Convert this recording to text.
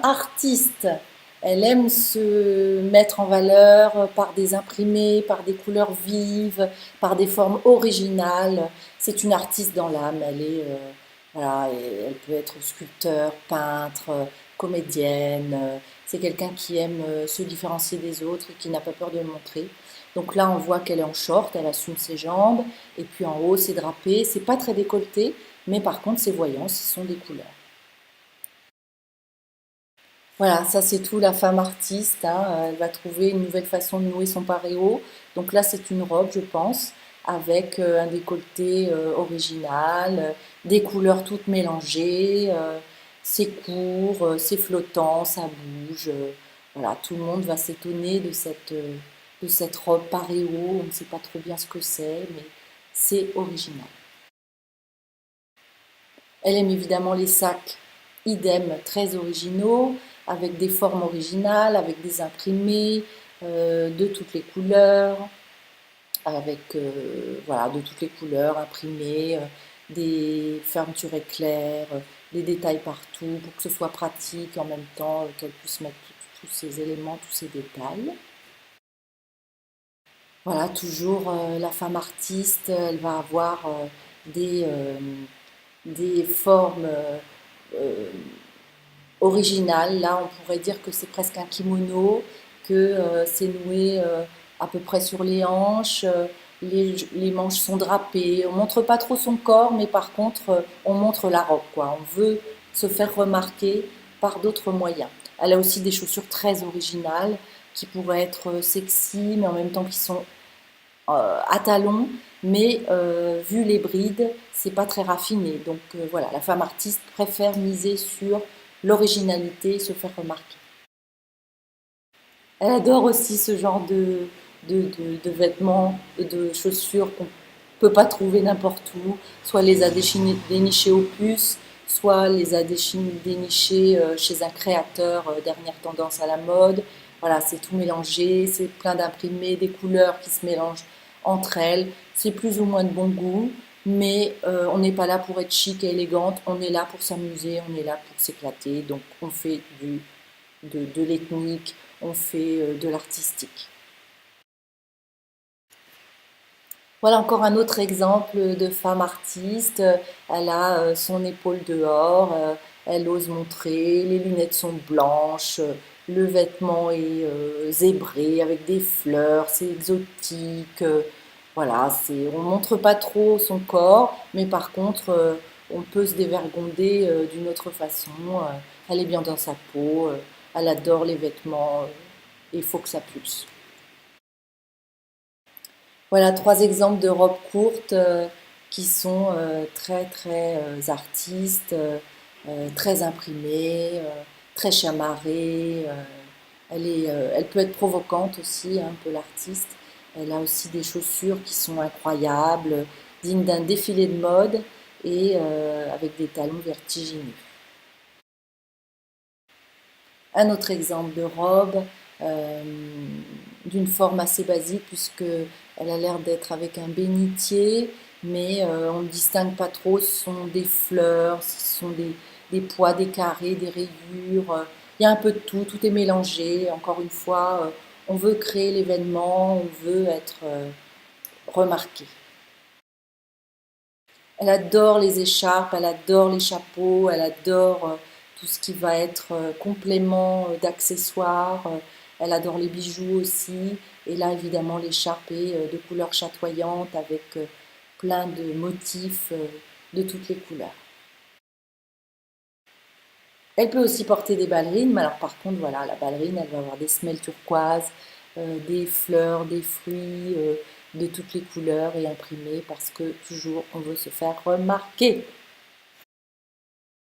Artiste. Elle aime se mettre en valeur par des imprimés, par des couleurs vives, par des formes originales. C'est une artiste dans l'âme. Voilà, et elle peut être sculpteur, peintre, comédienne. C'est quelqu'un qui aime se différencier des autres et qui n'a pas peur de le montrer. Donc là, on voit qu'elle est en short, elle assume ses jambes, et puis en haut, c'est drapé. C'est pas très décolleté, mais par contre, c'est voyant, ce sont des couleurs. Voilà, ça c'est tout la femme artiste, hein. Elle va trouver une nouvelle façon de nouer son paréo. Donc là, c'est une robe, je pense, avec un décolleté original, des couleurs toutes mélangées. C'est court, c'est flottant, ça bouge. Voilà, tout le monde va s'étonner de cette robe paréo. On ne sait pas trop bien ce que c'est, mais c'est original. Elle aime évidemment les sacs, idem, très originaux, avec des formes originales, avec des imprimés de toutes les couleurs, avec voilà, de toutes les couleurs imprimées, des fermetures éclairs, des détails partout pour que ce soit pratique en même temps qu'elle puisse mettre tous ces éléments, tous ces détails. Voilà, toujours la femme artiste, elle va avoir des formes euh, original. Là, on pourrait dire que c'est presque un kimono, que c'est noué à peu près sur les hanches. Les manches sont drapées. On montre pas trop son corps, mais par contre, on montre la robe, quoi. On veut se faire remarquer par d'autres moyens. Elle a aussi des chaussures très originales qui pourraient être sexy, mais en même temps qui sont à talons. Mais vu les brides, c'est pas très raffiné. Donc voilà, la femme artiste préfère miser sur l'originalité, se faire remarquer. Elle adore aussi ce genre de vêtements, de chaussures qu'on ne peut pas trouver n'importe où. Soit les a dénichés au puce, soit les a dénichés chez un créateur dernière tendance à la mode. Voilà, c'est tout mélangé, c'est plein d'imprimés, des couleurs qui se mélangent entre elles. C'est plus ou moins de bon goût, mais on n'est pas là pour être chic et élégante, on est là pour s'amuser, on est là pour s'éclater. Donc on fait de l'ethnique, on fait de l'artistique. Voilà encore un autre exemple de femme artiste. Elle a son épaule dehors, elle ose montrer, les lunettes sont blanches, le vêtement est zébré avec des fleurs, c'est exotique. Voilà, on montre pas trop son corps, mais par contre, on peut se dévergonder d'une autre façon. Elle est bien dans sa peau, elle adore les vêtements, et il faut que ça pulse. Voilà trois exemples de robes courtes qui sont très très artistes, très imprimées, très chamarrées. Elle peut être provocante aussi, hein, un peu l'artiste. Elle a aussi des chaussures qui sont incroyables, dignes d'un défilé de mode et avec des talons vertigineux. Un autre exemple de robe euh, d'une forme assez basique puisque elle a l'air d'être avec un bénitier, mais on ne distingue pas trop. Ce sont des fleurs, ce sont des pois, des carrés, des rayures. Il y a un peu de tout, tout est mélangé. Encore une fois, on veut créer l'événement, on veut être remarqué. Elle adore les écharpes, elle adore les chapeaux, elle adore tout ce qui va être complément d'accessoires. Elle adore les bijoux aussi. Et là, évidemment, l'écharpe est de couleurs chatoyantes avec plein de motifs de toutes les couleurs. Elle peut aussi porter des ballerines, mais alors par contre, voilà, la ballerine, elle va avoir des semelles turquoises, des fleurs, des fruits de toutes les couleurs et imprimés parce que toujours on veut se faire remarquer.